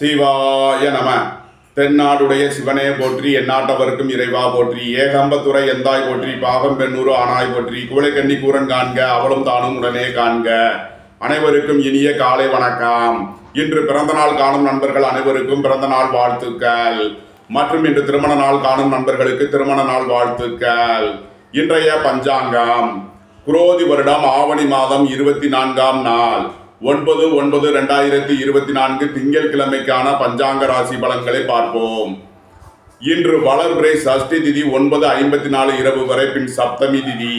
சிவாய நம. தென்னாடுடைய சிவனே போற்றி, எந்நாட்டவர்க்கும் இறைவா போற்றி, ஏகம்பத்துறை எந்தாய் போற்றி, பாகம் பெண்ணூறு ஆனாய் போற்றி, குவளைக்கண்ணி கூரன் காண்க அவளும் தானும் உடனே காண்க. அனைவருக்கும் இனிய காலை வணக்கம். இன்று பிறந்த நாள் காணும் நண்பர்கள் அனைவருக்கும் பிறந்த நாள் வாழ்த்துக்கள். மற்றும் இன்று திருமண நாள் காணும் நண்பர்களுக்கு திருமண நாள் வாழ்த்துக்கள். இன்றைய பஞ்சாங்கம் குரோதி வருடம் ஆவணி மாதம் 24ஆம் நாள் 9/9/2024 திங்கள் கிழமைக்கான பஞ்சாங்க ராசி பலன்களை பார்ப்போம். இன்று வளர்பிறை சஷ்டி திதி 9:54 இரவு வரை, பின் சப்தமி திதி,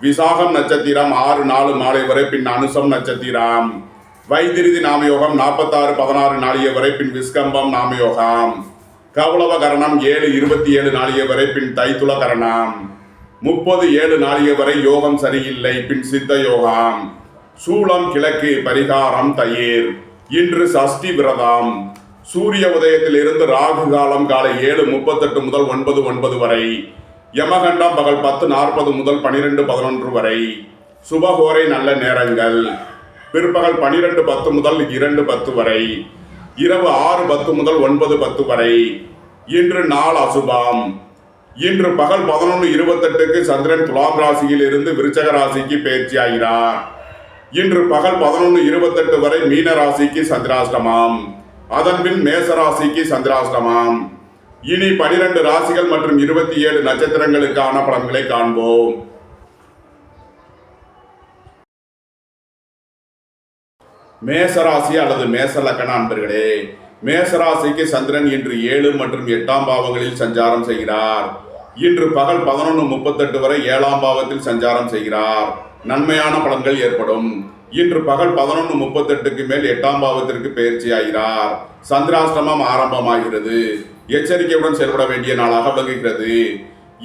விசாகம் நட்சத்திரம் 6:04 மாலை வரை, பின் அனுசம் நட்சத்திரம், வைத்திருதி நாமயோகம் 46:16 நாளிய வரை, பின் விஸ்கம்பம் நாமயோகம், கௌளவ கரணம் 7:27 நாளிய வரை, பின் தைத்துள கரணம், 30:07 நாளிய வரை யோகம் சரியில்லை, பின் சித்த யோகம், சூளம் கிழக்கு, பரிகாரம் தயிர். இன்று சஷ்டி விரதம். சூரிய உதயத்திலிருந்து ராகு காலம் காலை 7:38 முதல் 9:09 வரை, யமகண்டம் பகல் 10:40 முதல் 12:11 வரை, சுபகோரை நல்ல நேரங்கள் பிற்பகல் 12:10 முதல் 2:10 வரை, இரவு 6:10 முதல் 9:10 வரை. இன்று நாள் அசுபம். இன்று பகல் 11:28க்கு சந்திரன் துலாம் ராசியில் இருந்து விருச்சக ராசிக்கு பயிற்சியாகிறார். இன்று பகல் 11:28 வரை மீன ராசிக்கு சந்திராஷ்டமம், அதன்பின் மேச ராசிக்கு சந்திராஷ்டமம். இனி 12 ராசிகள் மற்றும் 27 நட்சத்திரங்களுக்கான பலன்களை காண்போம். மேசராசி அல்லது மேச லக்கண அன்பர்களே, மேசராசிக்கு சந்திரன் இன்று 7 மற்றும் 8ஆம் பாவங்களில் சஞ்சாரம் செய்கிறார். இன்று பகல் 11:38 வரை 7ஆம் பாவத்தில் சஞ்சாரம் செய்கிறார். நன்மையான பலன்கள் ஏற்படும். இன்று பகல் 11:38க்கு மேல் 8ஆம் பாவத்திற்கு பயிற்சியாகிறார். சந்திராஷ்டமம் ஆரம்பமாகிறது. எச்சரிக்கையுடன் செயல்பட வேண்டிய நாளாக விளங்குகிறது.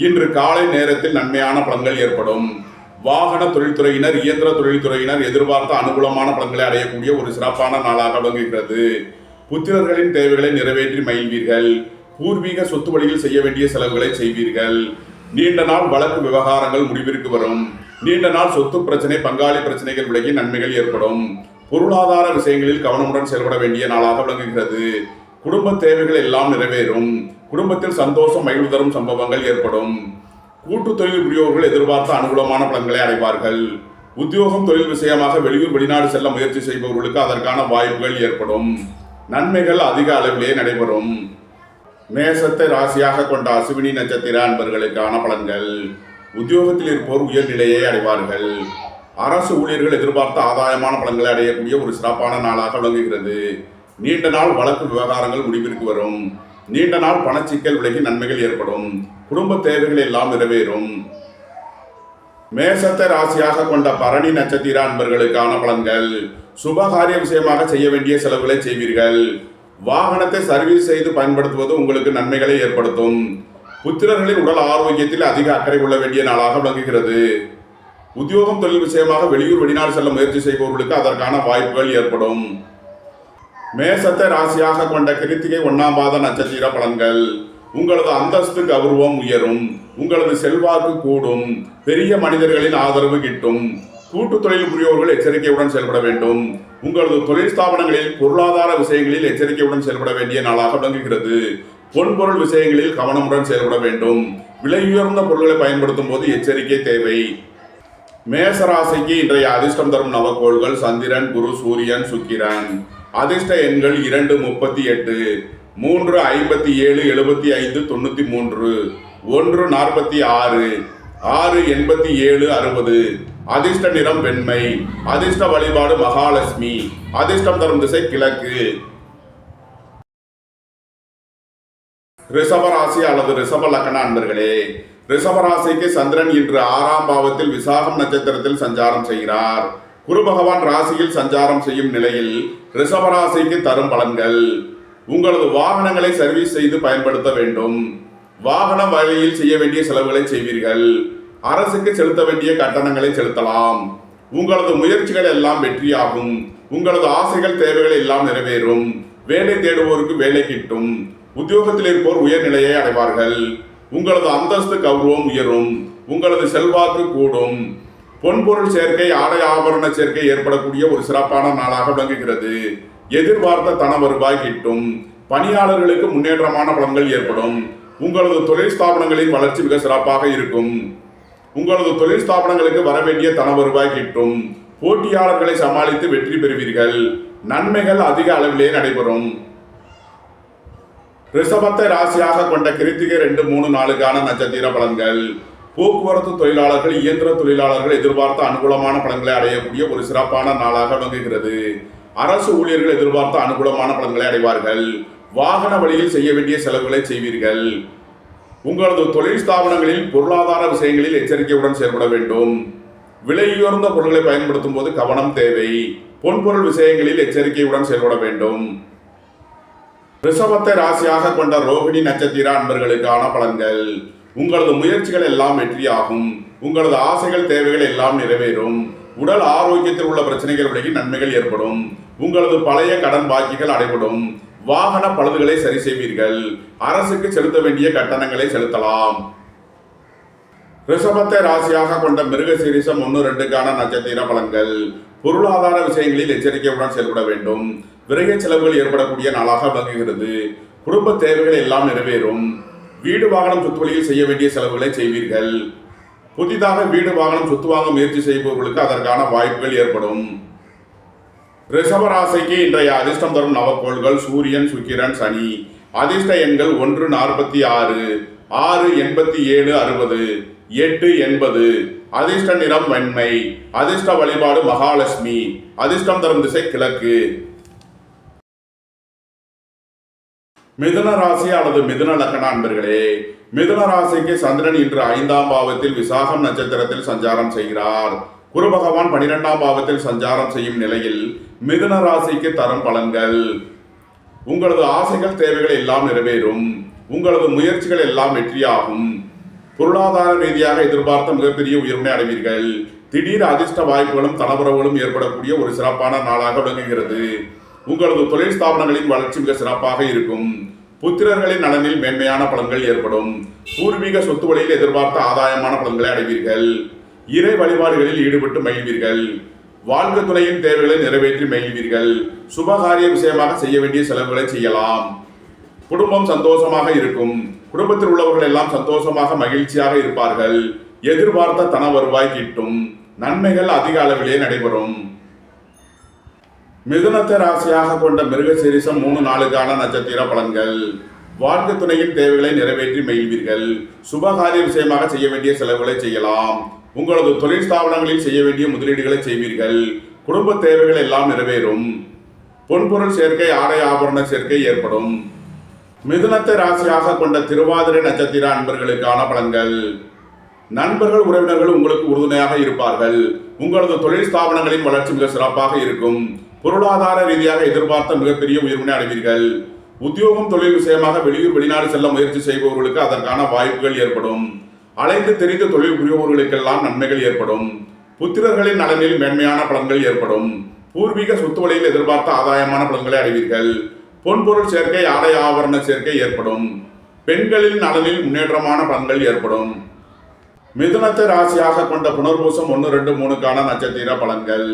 இன்று காலை நேரத்தில் நன்மையான பலன்கள் ஏற்படும். வாகன தொழில்துறையினர், இயந்திர தொழில்துறையினர் எதிர்பார்த்த அனுகூலமான பலன்களை அடையக்கூடிய ஒரு சிறப்பான நாளாக விளங்குகிறது. புத்திரர்களின் தேவைகளை நிறைவேற்றி மகிழ்வீர்கள். பூர்வீக சொத்து வழியில் செய்ய வேண்டிய செலவுகளை செய்வீர்கள். நீண்ட நாள் வழக்கு விவகாரங்கள் முடிவிற்கு வரும். நீண்ட நாள் சொத்து பிரச்சனை, பங்காளி பிரச்சனைகள் விலகி நன்மைகள் ஏற்படும். பொருளாதார விஷயங்களில் கவனமுடன் செயல்பட வேண்டிய நாளாக விளங்குகிறது. குடும்ப தேவைகள் எல்லாம் நிறைவேறும். குடும்பத்தில் சந்தோஷம், மகிழ்வு தரும் சம்பவங்கள் ஏற்படும். கூட்டு தொழில் புரியோர்கள் எதிர்பார்த்த அனுகூலமான பலன்களை அடைவார்கள். உத்தியோகம், தொழில் விஷயமாக வெளியூர், வெளிநாடு செல்ல முயற்சி செய்பவர்களுக்கு அதற்கான வாய்ப்புகள் ஏற்படும். நன்மைகள் அதிக அளவிலே நடைபெறும். மேசத்தை ராசியாக கொண்ட அசுவினி நட்சத்திர அன்பர்களுக்கான பலன்கள். உத்தியோகத்தில் இருப்போர் உயர்நிலையை அடைவார்கள். அரசு ஊழியர்கள் எதிர்பார்த்த ஆதாயமான பலன்களை அடையக்கூடிய ஒரு சிறப்பான நாளாக விளங்குகிறது. நீண்ட நாள் வழக்கு விவகாரங்கள் முடிவிற்கு வரும். நீண்ட நாள் பணச்சிக்கல் விலகி நன்மைகள் ஏற்படும். குடும்ப தேவைகள் எல்லாம் நிறைவேறும். மேசத்தை ராசியாக கொண்ட பரணி நட்சத்திர அன்பர்களுக்கான பலன்கள். சுபகாரிய விஷயமாக செய்ய வேண்டிய செலவுகளை செய்வீர்கள். வாகனத்தை சர்வீஸ் செய்து பயன்படுத்துவது உங்களுக்கு நன்மைகளை ஏற்படுத்தும். புத்திரர்களின் உடல் ஆரோக்கியத்தில் அதிக அக்கறை கொள்ள வேண்டிய நாளாக விளங்குகிறது. உத்தியோகம், தொழில் விஷயமாக வெளியூர், வெளிநாடு செல்ல முயற்சி செய்பவர்களுக்கு அதற்கான வாய்ப்புகள் ஏற்படும். மேசத்தை ராசியாக கொண்ட கிருத்திகை 1ஆம் பாத நட்சத்திர பலன்கள். உங்களது அந்தஸ்து, கௌரவம் உயரும். உங்களது செல்வாக்கு கூடும். பெரிய மனிதர்களின் ஆதரவு கிட்டும். கூட்டு தொழில் புரியோர்கள் எச்சரிக்கையுடன் செயல்பட வேண்டும். உங்களது தொழில் ஸ்தாபனங்களில் பொருளாதார விஷயங்களில் எச்சரிக்கையுடன் செயல்பட வேண்டிய நாளாக விளங்குகிறது. பொன்பொருள் விஷயங்களில் கவனமுடன் செயல்பட வேண்டும். விலையுயர்ந்த பொருட்களை பயன்படுத்தும் போது எச்சரிக்கை தேவை. மேசராசிக்கு இன்றைய அதிர்ஷ்டம் தரும் நவக்கோள்கள் சந்திரன், குரு, சூரியன், சுக்கிரன். அதிர்ஷ்ட எண்கள் 2, 38, 3, 57, 75, 93, 1, 46, 6, 87, 60. அதிர்ஷ்ட நிறம் வெண்மை. அதிர்ஷ்ட வழிபாடு மகாலட்சுமி. அதிர்ஷ்டம் தரும் திசை கிழக்கு. ரிஷபராசி அல்லது ரிஷப லக்கண அன்பர்களே, ரிஷபராசிக்கு சந்திரன் இன்று 6ஆம் பாவத்தில் விசாகம் நட்சத்திரத்தில் சஞ்சாரம் செய்கிறார். குரு பகவான் ராசியில் சஞ்சாரம் செய்யும் நிலையில் ரிஷபராசிக்கு தரும் பலன்கள். உங்களது வாகனங்களை சர்வீஸ் செய்து பயன்படுத்த வேண்டும். வாகன வழியில் செய்ய வேண்டிய செலவுகளை செய்வீர்கள். அரசுக்கு செலுத்த வேண்டிய கட்டணங்களை செலுத்தலாம். உங்களது முயற்சிகள் எல்லாம் வெற்றியாகும். உங்களது ஆசைகள், தேவைகள் எல்லாம் நிறைவேறும். வேலை தேடுவோருக்கு வேலை கிட்டும். உத்தியோகத்தில் இருப்போர் உயர்நிலையை அடைவார்கள். உங்களது அந்தஸ்து, கௌரவம் உயரும். உங்களது செல்வாக்கு கூடும். பொன்பொருள் சேர்க்கை, ஆடை ஆபரண சேர்க்கை ஏற்படக்கூடிய ஒரு சிறப்பான நாளாக விளங்குகிறது. எதிர்பார்த்த தன வருவாய் கிட்டும். பணியாளர்களுக்கு முன்னேற்றமான பலன்கள் ஏற்படும். உங்களது தொழில் ஸ்தாபனங்களின் வளர்ச்சி மிக சிறப்பாக இருக்கும். உங்களது தொழில் ஸ்தாபனங்களுக்கு வரவேண்டிய தன வருவாய் கிட்டும். போட்டியாளர்களை சமாளித்து வெற்றி பெறுவீர்கள். நன்மைகள் அதிக அளவிலே நடைபெறும். ரிஷபத்தை ராசியாக கொண்ட கிருத்திகை 2, 3, 4 நட்சத்திர பலன்கள். போக்குவரத்து தொழிலாளர்கள், இயந்திர தொழிலாளர்கள் எதிர்பார்த்த அனுகூலமான பலன்களை அடையக்கூடிய ஒரு சிறப்பான நாளாக விளங்குகிறது. அரசு ஊழியர்கள் எதிர்பார்த்த அனுகூலமான பலன்களை அடைவார்கள். வாகன வழியில் செய்ய வேண்டிய செலவுகளை செய்வீர்கள். உங்களது தொழில் ஸ்தாபனங்களில் பொருளாதார விஷயங்களில் எச்சரிக்கையுடன் செயல்பட வேண்டும். விலையுயர்ந்த பொருட்களை பயன்படுத்தும் போது கவனம் தேவை. பொன்பொருள் விஷயங்களில் எச்சரிக்கையுடன் செயல்பட வேண்டும். ரிஷபத்தை ராசியாக கொண்ட ரோகிணி நட்சத்திர அன்பர்களுக்கான பலன்கள். உங்களது முயற்சிகள் எல்லாம் வெற்றியாகும். உங்களது ஆசைகள், தேவைகள் எல்லாம் நிறைவேறும். உடல் ஆரோக்கியத்தில் உள்ள பிரச்சனைகள் விலகி நன்மைகள் ஏற்படும். உங்களது பழைய கடன் பாக்கிகள் அடைபடும். வாகன பழுதுகளை சரி செய்வீர்கள். அரசுக்கு செலுத்த வேண்டிய கட்டணங்களை செலுத்தலாம். ரிஷபத்தை ராசியாக கொண்ட மிருகசீரிஷம் 1, 2 நட்சத்திர பலன்கள். பொருளாதார விஷயங்களில் எச்சரிக்கையுடன் செயல்பட வேண்டும். விரைய செலவுகள் ஏற்படக்கூடிய நாளாக விளங்குகிறது. குடும்ப தேவைகள் எல்லாம் நிறைவேறும். வீடு வாகனம் சொத்து வழியில் செய்ய வேண்டிய செலவுகளை செய்வீர்கள். புதிதாக வீடு வாகனம் சொத்து வாங்க முயற்சி செய்பவர்களுக்கு அதற்கான வாய்ப்புகள் ஏற்படும். ரிஷப ராசிக்கு இன்றைய அதிர்ஷ்டம் தரும் நவக்கோள்கள் சூரியன், சுக்கிரன், சனி. அதிர்ஷ்ட எண்கள் 1, 46, 6, 87, 60, 8, 80. அதிர்ஷ்ட நிறம் வெண்மை. அதிர்ஷ்ட வழிபாடு மகாலட்சுமி. அதிர்ஷ்டம் தரும் திசை கிழக்கு. மிதுன ராசி அல்லது மிதுன லக்ன அன்பர்களே, மிதுன ராசிக்கு சந்திரன் இன்று 5ஆம் பாவத்தில் விசாகம் நட்சத்திரத்தில் சஞ்சாரம் செய்கிறார். குரு பகவான் 12ஆம் பாவத்தில் சஞ்சாரம் செய்யும் நிலையில் மிதுன ராசிக்கு தரும் பலன்கள். உங்களது ஆசைகள், தேவைகள் எல்லாம் நிறைவேறும். உங்களது முயற்சிகள் எல்லாம் வெற்றியாகும். பொருளாதார ரீதியாக எதிர்பார்த்த மிகப்பெரிய உயர்வை அடைவீர்கள். திடீர் அதிர்ஷ்ட வாய்ப்புகளும் தனவரவுகளும் ஏற்படக்கூடிய ஒரு சிறப்பான நாளாக விளங்குகிறது. உங்களது தொழில் ஸ்தாபனங்களின் வளர்ச்சி மிக சிறப்பாக இருக்கும். புத்திரர்களின் நலனில் மேன்மையான பலன்கள் ஏற்படும். பூர்வீக சொத்து வழியில் எதிர்பார்த்த ஆதாயமான பலன்களை அடைவீர்கள். இறை வழிபாடுகளில் ஈடுபட்டு மகிழ்வீர்கள். வாழ்க்கை துணையின் தேவைகளை நிறைவேற்றி மகிழ்வீர்கள். சுபகாரிய விஷயமாக செய்ய வேண்டிய செலவுகளை செய்யலாம். குடும்பம் சந்தோஷமாக இருக்கும். குடும்பத்தில் உள்ளவர்கள் எல்லாம் சந்தோஷமாக மகிழ்ச்சியாக இருப்பார்கள். எதிர்பார்த்த தன வருவாய் கிட்டும். நன்மைகள் அதிக அளவிலே நடைபெறும். மிதுனத்தை ராசியாக கொண்ட மிருகசீரிஷம் 3, 4 நட்சத்திர பலன்கள். வாழ்க்கை துணையின் தேவைகளை நிறைவேற்றி மகிழ்வீர்கள். சுபகாரிய விஷயமாக செய்ய வேண்டிய செலவுகளை செய்யலாம். உங்களது தொழில் ஸ்தாபனங்களில் செய்ய வேண்டிய முதலீடுகளை செய்வீர்கள். குடும்ப தேவைகள் எல்லாம் நிறைவேறும். பொன்பொருள் சேர்க்கை, ஆடை ஆபரண சேர்க்கை ஏற்படும். மிதுனத்தை ராசியாக கொண்ட திருவாதிரை நட்சத்திர அன்பர்களுக்கான பலன்கள். நண்பர்கள், உறவினர்கள் உங்களுக்கு உறுதுணையாக இருப்பார்கள். உங்களது தொழில் ஸ்தாபனங்களின் வளர்ச்சி மிக சிறப்பாக இருக்கும். பொருளாதார ரீதியாக எதிர்பார்த்த மிகப்பெரிய உயர்வினை அடைவீர்கள். உத்தியோகம், தொழில் விஷயமாக வெளியூர், வெளிநாடு செல்ல முயற்சி செய்பவர்களுக்கு அதற்கான வாய்ப்புகள் ஏற்படும். அலைந்து தெரிந்து தொழில் புரிபவர்களுக்கெல்லாம் நன்மைகள் ஏற்படும். புத்திரர்களின் நலனில் மேன்மையான பலன்கள் ஏற்படும். பூர்வீக சொத்து வழியில் எதிர்பார்த்த ஆதாயமான பலன்களை அடைவீர்கள். பொன்பொருள் சேர்க்கை, ஆடை ஆபரண சேர்க்கை ஏற்படும். பெண்களின் நலனில் முன்னேற்றமான பலன்கள் ஏற்படும். மிதுனத்தை ராசியாக கொண்ட புனர்பூசம் 1, 2, 3 நட்சத்திர பலன்கள்.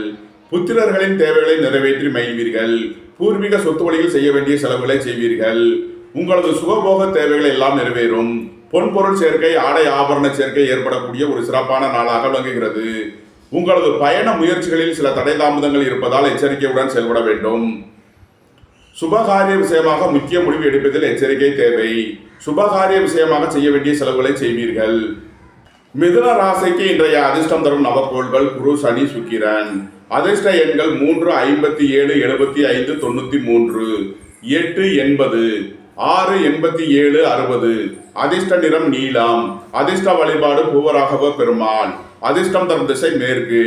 புத்திரர்களின் தேவைகளை நிறைவேற்றி மகிழ்வீர்கள். பூர்வீக சொத்து வழியில் செய்ய வேண்டிய செலவுகளை செய்வீர்கள். உங்களது சுகபோக தேவைகள் எல்லாம் நிறைவேறும். பொன்பொருள் சேர்க்கை, ஆடை ஆபரண சேர்க்கை ஏற்படக்கூடிய ஒரு சிறப்பான நாளாக விளங்குகிறது. உங்களது பயண முயற்சிகளில் சில தடை தாமதங்கள் இருப்பதால் எச்சரிக்கையுடன் செயல்பட வேண்டும். சுபகாரிய விஷயமாக முக்கிய முடிவு எடுப்பதில் எச்சரிக்கை தேவை. சுபகாரிய விஷயமாக செய்ய வேண்டிய செலவுகளை செய்வீர்கள். மிதுன ராசிக்கு இன்றைய அதிர்ஷ்டம் தரும் நவக்கோள்கள் குரு, சனி, சுக்கிரன். அதிர்ஷ்ட எண்கள் 3, 57, 75, 93, 8, 80, 6, 87, 60. அதிர்ஷ்ட நிறம் நீலம். அதிர்ஷ்ட வழிபாடு பூவராகவ பெருமாள். அதிர்ஷ்டம் தரும் திசை மேற்கு.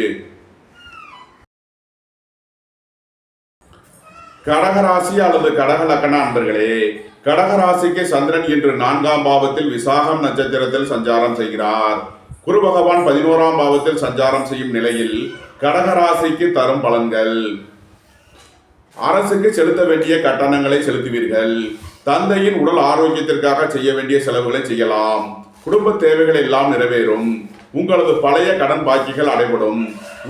கடகராசி அல்லது கடக லக்ன அன்பர்களே, கடகராசிக்கு சந்திரன் இன்று 4ஆம் பாவத்தில் விசாகம் நட்சத்திரத்தில் சஞ்சாரம் செய்கிறார். குரு பகவான் 11ஆம் பாவத்தில் சஞ்சாரம் செய்யும் நிலையில் கடகராசிக்கு தரும் பலன்கள். அரசுக்கு செலுத்த வேண்டிய கட்டணங்களை செலுத்துவீர்கள். தந்தையின் உடல் ஆரோக்கியத்திற்காக செய்ய வேண்டிய செலவுகளை செய்யலாம். குடும்ப தேவைகள் எல்லாம் நிறைவேறும். உங்களது பழைய கடன் பாக்கிகள் அடைபடும்.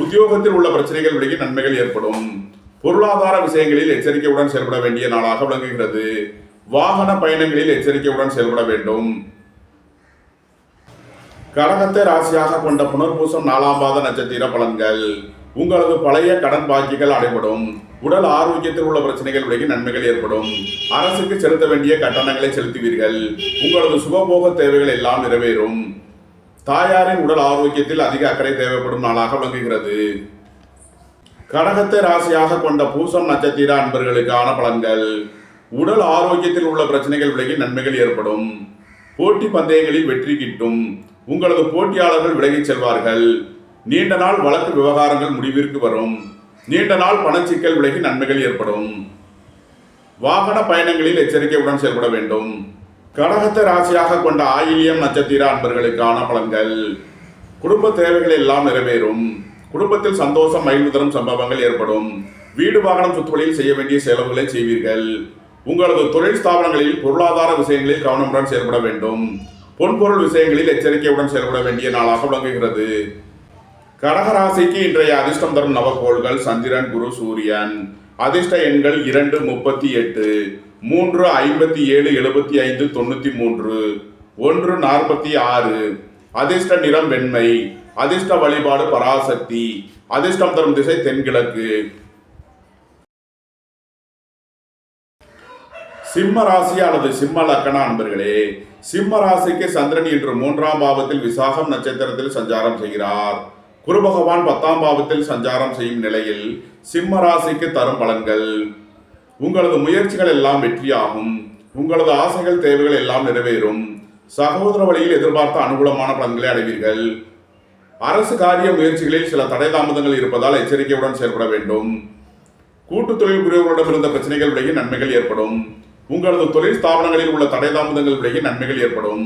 உத்தியோகத்தில் உள்ள பிரச்சனைகள் விலகி நன்மைகள் ஏற்படும். பொருளாதார விஷயங்களில் எச்சரிக்கையுடன் செயல்பட வேண்டிய நாளாக விளங்குகிறது. வாகன பயணங்களில் எச்சரிக்கையுடன் செயல்பட வேண்டும். கடகத்தை ராசியாக கொண்ட புனர்பூசம் 4ஆம் பாத நட்சத்திர பலன்கள். உங்களது பழைய கடன் பாக்கிகள் அடைபடும். உடல் ஆரோக்கியத்தில் உள்ள பிரச்சனைகள் விலகி நன்மைகள் ஏற்படும். அரசுக்கு செலுத்த வேண்டிய கட்டணங்களை செலுத்துவீர்கள். உங்களது சுகபோக தேவைகள் எல்லாம் நிறைவேறும். தாயாரின் உடல் ஆரோக்கியத்தில் அதிக அக்கறை தேவைப்படும் நாளாக விளங்குகிறது. கடகத்தை ராசியாக கொண்ட பூசம் நட்சத்திர அன்பர்களுக்கான பலன்கள். உடல் ஆரோக்கியத்தில் உள்ள பிரச்சனைகள் விலகி நன்மைகள் ஏற்படும். போட்டி பந்தயங்களில் வெற்றி கிட்டும். உங்களது போட்டியாளர்கள் விலகிச் செல்வார்கள். நீண்ட நாள் வழக்கு விவகாரங்கள் முடிவிற்கு வரும். நீண்ட நாள் பணச்சிக்கல் விலகி நன்மைகள் ஏற்படும். வாகன பயணங்களில் எச்சரிக்கையுடன் செயல்பட வேண்டும். கடகத்தை ராசியாக கொண்ட ஆயில்யம் நட்சத்திர அன்பர்களுக்கான பலன்கள். குடும்ப தேவைகள் எல்லாம் நிறைவேறும். குடும்பத்தில் சந்தோஷம் மகிழ்வு தரும் சம்பவங்கள் ஏற்படும். வீடு வாகனம் சுற்றுவழியில் செய்ய வேண்டிய செலவுகளை செய்வீர்கள். உங்களது தொழில் ஸ்தாபனங்களில் பொருளாதார விஷயங்களில் கவனமுடன் செயல்பட வேண்டும். பொன்பொருள் விஷயங்களில் எச்சரிக்கையுடன் செயல்பட வேண்டிய நாளாக விளங்குகிறது. கடகராசிக்கு இன்றைய அதிர்ஷ்டம் தரும் நவகோள்கள் சந்திரன், குரு, சூரியன். அதிர்ஷ்ட எண்கள் 2, 38, 3, 57, 75, 93, 1, 46. அதிர்ஷ்ட நிறம் வெண்மை. அதிர்ஷ்ட வழிபாடு பராசக்தி. அதிர்ஷ்டம் தரும் திசை தென்கிழக்கு. சிம்ம ராசி அல்லது சிம்ம லக்கண அன்பர்களே, சிம்ம ராசிக்கு சந்திரன் இன்று 3ஆம் பாவத்தில் விசாகம் நட்சத்திரத்தில் சஞ்சாரம் செய்கிறார். குரு பகவான் 10ஆம் பாவத்தில் சஞ்சாரம் செய்யும் நிலையில் சிம்ம ராசிக்கு தரும் பலன்கள். உங்களது முயற்சிகள் எல்லாம் வெற்றியாகும். உங்களது ஆசைகள் தேவைகள் எல்லாம் நிறைவேறும். சகோதர வழியில் எதிர்பார்த்த அனுகூலமான பலன்களை அடைவீர்கள். அரசு காரிய முயற்சிகளில் சில தடை தாமதங்கள் இருப்பதால் எச்சரிக்கையுடன் செயல்பட வேண்டும். கூட்டு தொழில் புரிவர்களிடம் இருந்த பிரச்சனைகள் விலகி நன்மைகள் ஏற்படும். உங்களது தொழில் ஸ்தாபனங்களில் உள்ள தடை தாமதங்கள் விலகி நன்மைகள் ஏற்படும்.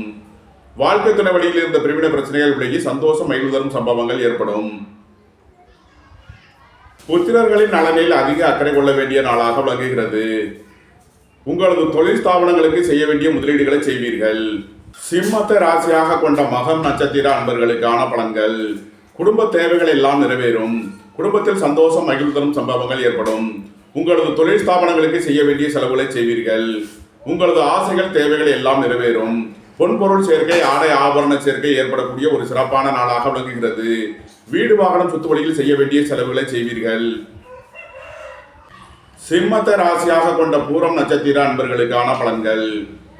வாழ்க்கை துணை வழியில் இருந்த பிரிவினை பிரச்சனைகள் விலகி சந்தோஷம் மகிழ்வு தரும் சம்பவங்கள் ஏற்படும். புத்திரர்களின் நலனில் அதிக அக்கறை கொள்ள வேண்டிய நாளாக விளங்குகிறது. உங்களது தொழில் ஸ்தாபனங்களுக்கு செய்ய வேண்டிய முதலீடுகளை செய்வீர்கள். சிம்மத்தை ராசியாக கொண்ட மகம் நட்சத்திர அன்பர்களுக்கான பலன்கள். குடும்ப தேவைகள் எல்லாம் நிறைவேறும். குடும்பத்தில் சந்தோஷம் மகிழ்வு தரும் சம்பவங்கள் ஏற்படும். உங்களது தொழில் ஸ்தாபனங்களுக்கு செய்ய வேண்டிய செலவுகளை செய்வீர்கள். உங்களது ஆசைகள் தேவைகள் எல்லாம் நிறைவேறும். பொன்பொருள் சேர்க்கை, ஆடை ஆபரண சேர்க்கை ஏற்படக்கூடிய ஒரு சிறப்பான நாளாக விளங்குகிறது. வீடு வாகனம் சுத்து வழியில் செய்ய வேண்டிய செலவுகளை செய்வீர்கள். சிம்மத்தை ராசியாக கொண்ட பூரம் நட்சத்திர அன்பர்களுக்கான பலன்கள்.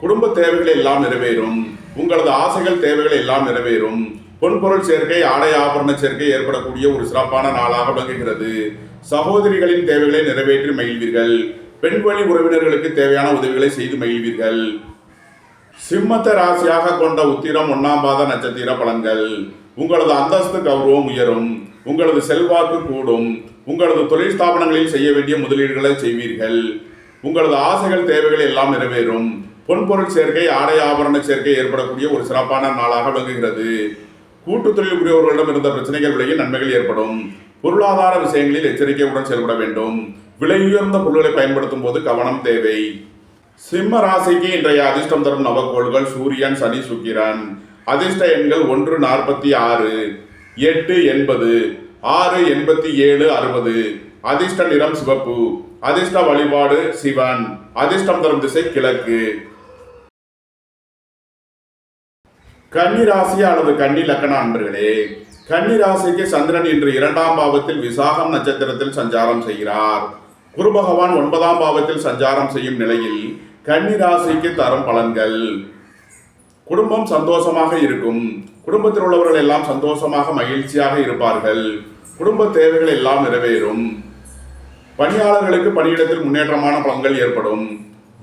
குடும்ப தேவைகள் எல்லாம் நிறைவேறும். உங்களது ஆசைகள் தேவைகள் எல்லாம் நிறைவேறும். பொன்பொருள் சேர்க்கை, ஆடை ஆபரண சேர்க்கை ஏற்படக்கூடிய ஒரு சிறப்பான நாளாக விளங்குகிறது. சகோதரிகளின் தேவைகளை நிறைவேற்றி மகிழ்வீர்கள். பெண் வழி உறவினர்களுக்கு தேவையான உதவிகளை செய்து மகிழ்வீர்கள். சிம்மத்தை ராசியாக கொண்ட உத்திரம் 1ஆம் பாத நட்சத்திர பலன்கள். உங்களது அந்தஸ்து கௌரவம் உயரும். உங்களது செல்வாக்கு கூடும். உங்களது தொழில் ஸ்தாபனங்களில் செய்ய வேண்டிய முதலீடுகளை செய்வீர்கள். உங்களது ஆசைகள் தேவைகள் எல்லாம் நிறைவேறும். பொன்பொருள் சேர்க்கை, ஆடை ஆபரண சேர்க்கை ஏற்படக்கூடிய ஒரு சிறப்பான நாளாக விளங்குகிறது. கூட்டு தொழில் புரியவர்களிடம் இருந்த பிரச்சனைகள் விலகி நன்மைகள் ஏற்படும். பொருளாதார விஷயங்களில் எச்சரிக்கையுடன் செயல்பட வேண்டும். விலை உயர்ந்த பொருட்களை பயன்படுத்தும் போது கவனம் தேவை. சிம்ம ராசிக்கு இன்றைய அதிர்ஷ்டம் தரும் நவகோள்கள் சூரியன், சனி, சுக்கிரன். அதிர்ஷ்ட எண்கள் 1, 46, 8, 80, 6, 87, 60. அதிர்ஷ்ட நிறம் சிவப்பு. அதிர்ஷ்ட வழிபாடு சிவன். அதிர்ஷ்டம் தரும் திசை கிழக்கு. கன்னி ராசி அல்லது கன்னி லக்கண அன்பர்களே, கன்னி ராசிக்கு சந்திரன் இன்று 2ஆம் பாவத்தில் விசாகம் நட்சத்திரத்தில் சஞ்சாரம் செய்கிறார். குரு பகவான் 9ஆம் பாவத்தில் சஞ்சாரம் செய்யும் நிலையில் கன்னி ராசிக்கு தரும் பலன்கள். குடும்பம் சந்தோஷமாக இருக்கும். குடும்பத்தில் உள்ளவர்கள் எல்லாம் சந்தோஷமாக மகிழ்ச்சியாக இருப்பார்கள். குடும்ப தேவைகள் எல்லாம் நிறைவேறும். பணியாளர்களுக்கு பணியிடத்தில் முன்னேற்றமான பலன்கள் ஏற்படும்.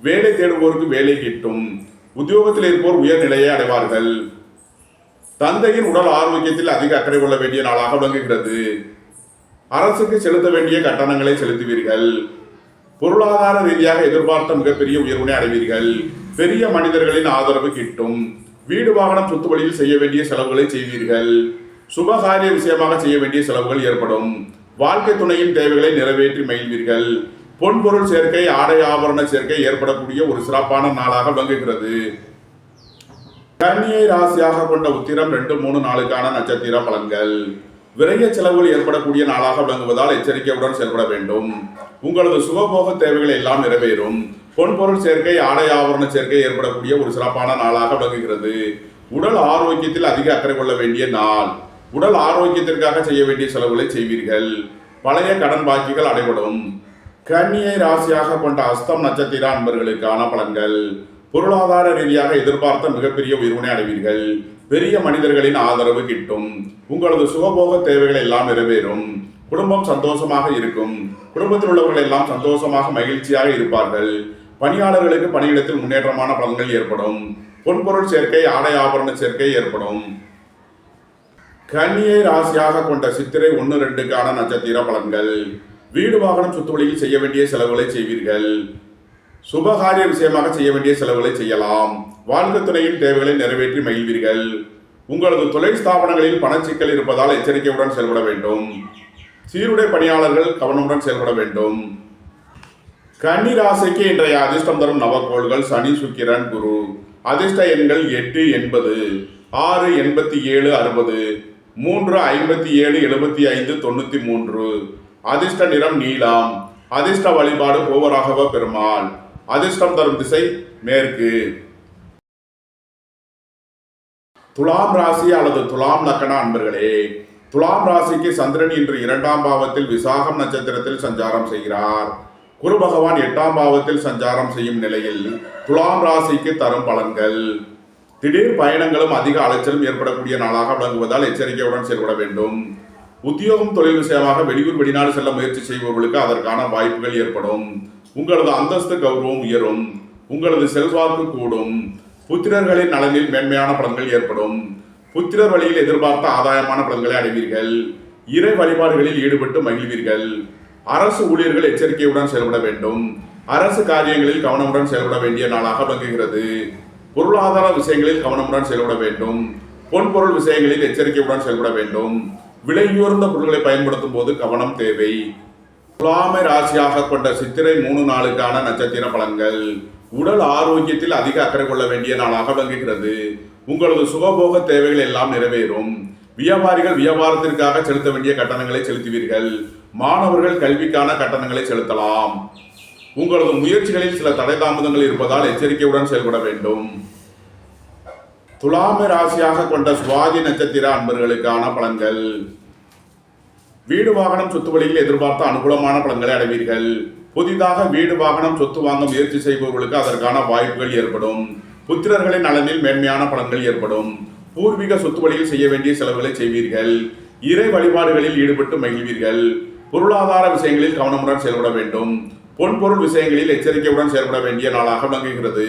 வேலை தேடுவோருக்கு வேலை கிட்டும். உத்தியோகத்தில் இருப்போர் உயர்நிலையை அடைவார்கள். தந்தையின் உடல் ஆரோக்கியத்தில் அதிக அக்கறை கொள்ள வேண்டிய நாளாக விளங்குகிறது. அரசுக்கு செலுத்த வேண்டிய கட்டணங்களை செலுத்துவீர்கள். பொருளாதார ரீதியாக எதிர்பார்த்த மிகப்பெரிய உயர்வினை அடைவீர்கள். பெரிய மனிதர்களின் ஆதரவு கிட்டும். வீடு வாகனம் சொத்து வழியில் செய்ய வேண்டிய செலவுகளை செய்வீர்கள். சுபகாரிய விஷயமாக செய்ய வேண்டிய செலவுகள் ஏற்படும். வாழ்க்கை துணையின் தேவைகளை நிறைவேற்றி மகிழ்வீர்கள். பொன்பொருள் சேர்க்கை, ஆடை ஆபரண சேர்க்கை ஏற்படக்கூடிய ஒரு சிறப்பான நாளாக விளங்குகிறது. கன்னியை ராசியாக கொண்ட உத்திரம் 2, 3, 4க்கான நட்சத்திர பலன்கள். விரைய செலவுகள் ஏற்படக்கூடிய நாளாக விளங்குவதால் எச்சரிக்கையுடன் செயல்பட வேண்டும். உங்களது சுகபோக தேவைகள் எல்லாம் நிறைவேறும். பொன்பொருள் சேர்க்கை, ஆடை ஆபரண சேர்க்கை ஏற்படக்கூடிய ஒரு சிறப்பான நாளாக விளங்குகிறது. உடல் ஆரோக்கியத்தில் அதிக அக்கறை கொள்ள வேண்டிய நாள். உடல் ஆரோக்கியத்திற்காக செய்ய வேண்டிய செலவுகளை செய்வீர்கள். பழைய கடன் பாக்கிகள் அடைபடும். கன்னியை ராசியாக கொண்ட அஸ்தம் நட்சத்திர அன்பர்களுக்கான பலன்கள். பொருளாதார ரீதியாக எதிர்பார்த்த மிகப்பெரிய உயர்வினை அடைவீர்கள். பெரிய மனிதர்களின் ஆதரவு கிட்டும். உங்களது சுகபோக தேவைகள் எல்லாம் நிறைவேறும். குடும்பம் சந்தோஷமாக இருக்கும். குடும்பத்தில் உள்ளவர்கள் எல்லாம் சந்தோஷமாக மகிழ்ச்சியாக இருப்பார்கள். பணியாளர்களுக்கு பணியிடத்தில் முன்னேற்றமான பலன்கள் ஏற்படும். பொன்பொருள் சேர்க்கை, ஆடை ஆபரண சேர்க்கை ஏற்படும். கன்னியை ராசியாக கொண்ட சித்திரை 1-2க்கான நட்சத்திர பலன்கள். வீடு வாகனம் சொத்து வழியில் செய்ய வேண்டிய செலவுகளை செய்வீர்கள். சுபகாரிய விஷயமாக செய்ய வேண்டிய செலவுகளை செய்யலாம். வாழ்க்கை துணையின் தேவைகளை நிறைவேற்றி மகிழ்வீர்கள். உங்களது தொழில் ஸ்தாபனங்களில் பணச்சிக்கல் இருப்பதால் எச்சரிக்கையுடன் செயல்பட வேண்டும். சீருடை பணியாளர்கள் கவனமுடன் செயல்பட வேண்டும். கன்னி ராசிக்கு இன்றைய அதிர்ஷ்டம் தரும் நவக்கோள்கள் சனி, சுக்கிரன், குரு. அதிர்ஷ்ட எண்கள் 8, 80, 6, 87, 60, 3, 57, 75, 93. அதிர்ஷ்ட நிறம் நீலம். அதிர்ஷ்ட வழிபாடு கோவராகவ பெருமாள். அதிர்ஷ்டம் தரும் திசை மேற்கு. துலாம் ராசி அல்லது துலாம் லக்கண அன்பர்களே, துலாம் ராசிக்கு சந்திரன் இன்று 2ஆம் பாவத்தில் விசாகம் நட்சத்திரத்தில் சஞ்சாரம் செய்கிறார். குரு பகவான் 8ஆம் பாவத்தில் சஞ்சாரம் செய்யும் நிலையில் துலாம் ராசிக்கு தரும் பலன்கள். திடீர் பயணங்களும் அதிக அலைச்சலும் ஏற்படக்கூடிய நாளாக விளங்குவதால் எச்சரிக்கையுடன் செயல்பட வேண்டும். உத்தியோகம், தொழில் விஷயமாக வெளியூர் வெளிநாடு செல்ல முயற்சி செய்பவர்களுக்கு அதற்கான வாய்ப்புகள் ஏற்படும். உங்களது அந்தஸ்து கௌரவம் உயரும். உங்களது செல்வாக்கு கூடும். புத்திரர்களின் நலனில் மேன்மையான பலன்கள் ஏற்படும். புத்திரர் வழியில் எதிர்பார்த்த ஆதாயமான பலன்களை அடைவீர்கள். இறை வழிபாடுகளில் ஈடுபட்டு மகிழ்வீர்கள். அரசு ஊழியர்கள் எச்சரிக்கையுடன் செயல்பட வேண்டும். அரசு காரியங்களில் கவனமுடன் செயல்பட வேண்டிய நாளாக விளங்குகிறது. பொருளாதார விஷயங்களில் கவனமுடன் செயல்பட வேண்டும். பொன்பொருள் விஷயங்களில் எச்சரிக்கையுடன் செயல்பட வேண்டும். விலையுயர்ந்த பொருட்களை பயன்படுத்தும் போது கவனம் தேவை. துலாமை ராசியாக கொண்ட சித்திரை 3-4க்கான நட்சத்திர பலன்கள். உடல் ஆரோக்கியத்தில் அதிக அக்கறை கொள்ள வேண்டிய நாளாக விளங்குகிறது. உங்களது சுகபோக தேவைகள் எல்லாம் நிறைவேறும். வியாபாரிகள் வியாபாரத்திற்காக செலுத்த வேண்டிய கட்டணங்களை செலுத்துவீர்கள். மாணவர்கள் கல்விக்கான கட்டணங்களை செலுத்தலாம். உங்களது முயற்சிகளில் சில தடை தாமதங்கள் இருப்பதால் எச்சரிக்கையுடன் செயல்பட வேண்டும். துலாமை ராசியாக கொண்ட சுவாதி நட்சத்திர அன்பர்களுக்கான பலன்கள். வீடு வாகனம் சொத்து வழியில் எதிர்பார்த்த அனுகூலமான பலன்களை அடைவீர்கள். புதிதாக வீடு வாகனம் சொத்து வாங்க முயற்சி செய்பவர்களுக்கு அதற்கான வாய்ப்புகள் ஏற்படும். புத்திரர்களின் நலனில் மேன்மையான பலன்கள் ஏற்படும். பூர்வீக சொத்து வழியில் செய்ய வேண்டிய செலவுகளை செய்வீர்கள். இறை வழிபாடுகளில் ஈடுபட்டு மகிழ்வீர்கள். பொருளாதார விஷயங்களில் கவனமுடன் செயல்பட வேண்டும். பொன்பொருள் விஷயங்களில் எச்சரிக்கையுடன் செயல்பட வேண்டிய நாளாக விளங்குகிறது.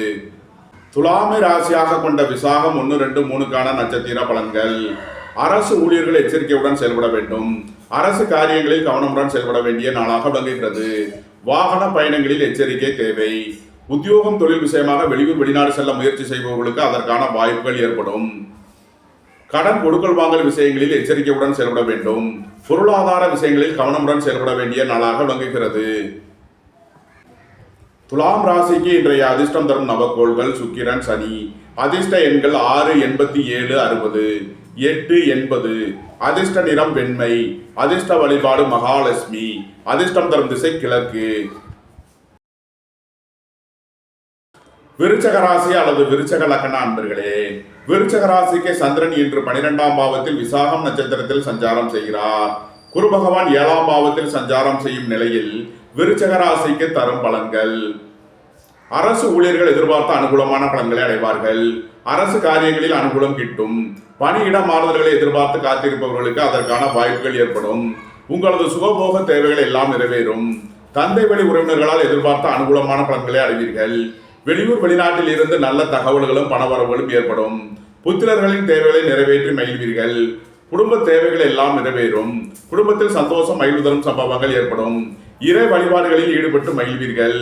துலாமை ராசியாக கொண்ட விசாகம் 1-2-3க்கான நட்சத்திர பலன்கள். அரசு ஊழியர்கள் எச்சரிக்கையுடன் செயல்பட வேண்டும். அரசு காரியங்களில் கவனமுடன் செயல்பட வேண்டிய நாளாக விளங்குகிறது. வாகன பயணங்களில் எச்சரிக்கை தேவை. உத்தியோகம், தொழில் விஷயமாக வெளியூர் வெளிநாடு செல்ல முயற்சி செய்பவர்களுக்கு அதற்கான வாய்ப்புகள் ஏற்படும். கடன் கொடுக்கல் வாங்கல் விஷயங்களில் எச்சரிக்கையுடன் செயல்பட வேண்டும். பொருளாதார விஷயங்களில் கவனமுடன் செயல்பட வேண்டிய நாளாக விளங்குகிறது. துலாம் ராசிக்கு இன்றைய அதிர்ஷ்டம் தரும் நவக்கோள்கள் சுக்கிரன், சனி. அதிர்ஷ்ட எண்கள் 6, 87, 60, 8, 80. அதிர்ஷ்ட நிறம் வெண்மை. அதிர்ஷ்ட வழிபாடு மகாலட்சுமி. அதிர்ஷ்டம் தரும் திசை கிழக்கு. விருச்சக ராசி அல்லது விருச்சக லக்கண அன்பர்களே, விருச்சக ராசிக்கு சந்திரன் இன்று 12ஆம் பாவத்தில் விசாகம் நட்சத்திரத்தில் சஞ்சாரம் செய்கிறார். குரு பகவான் 7ஆம் பாவத்தில் சஞ்சாரம் செய்யும் நிலையில் விருச்சக ராசிக்கு தரும் பலன்கள். அரசு ஊழியர்கள் எதிர்பார்த்த அனுகூலமான பலன்களை அடைவார்கள். அரசு காரியங்களில் அனுகூலம் கிட்டும். பணியிட மாறுதல்களை எதிர்பார்த்து காத்திருப்பவர்களுக்கு அதற்கான வாய்ப்புகள் ஏற்படும். உங்களது சுகபோக தேவைகள் எல்லாம் நிறைவேறும். தந்தை வழி உறவினர்களால் எதிர்பார்த்த அனுகூலமான பலன்களை அடைவீர்கள். வெளியூர் வெளிநாட்டில் இருந்து நல்ல தகவல்களும் பணவரவுகளும் ஏற்படும். புத்திரர்களின் தேவைகளை நிறைவேற்றி மகிழ்வீர்கள். குடும்ப தேவைகள் எல்லாம் நிறைவேறும். குடும்பத்தில் சந்தோஷம் மகிழ்வு தரும் சம்பவங்கள் ஏற்படும். இறை வழிபாடுகளில் ஈடுபட்டு மகிழ்வீர்கள்.